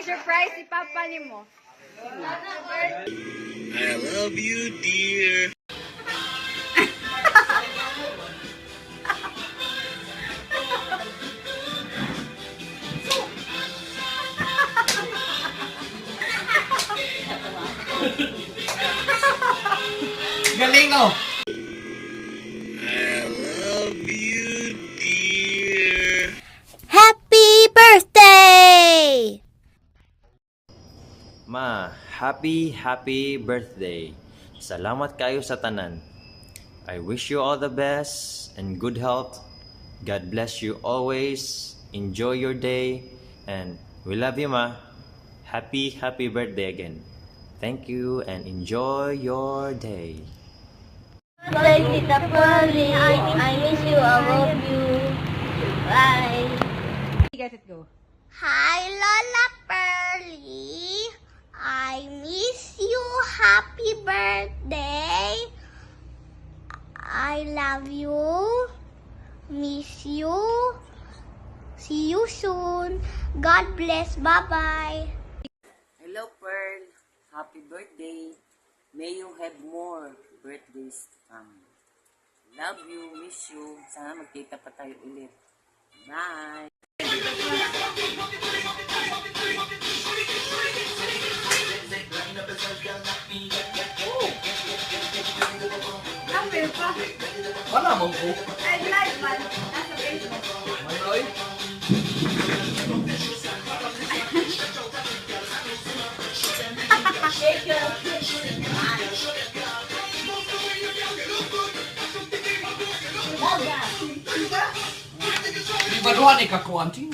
surprise si Papa ni mo. I love you, dear. Galing, no? I love you, dear. Happy birthday! Ma, happy birthday. Salamat kayo sa tanan. I wish you all the best and good health. God bless you always. Enjoy your day and we love you, Ma. Happy birthday again. Thank you and enjoy your day. Birthday, Tita Pearly. I miss you. I love you. Bye. Get it, go. Hi, Lola Pearly. I miss you. Happy birthday. I love you. Miss you. See you soon. God bless. Bye-bye. Hello, Pearl. Happy birthday. May you have more birthdays to come. Love you, miss you. Sana magkita pa tayo ulit. Bye! Number pa. Wala mo po. Ay, live man. Nasa Facebook. Manoy. Di ba doon ikakuha, Ching?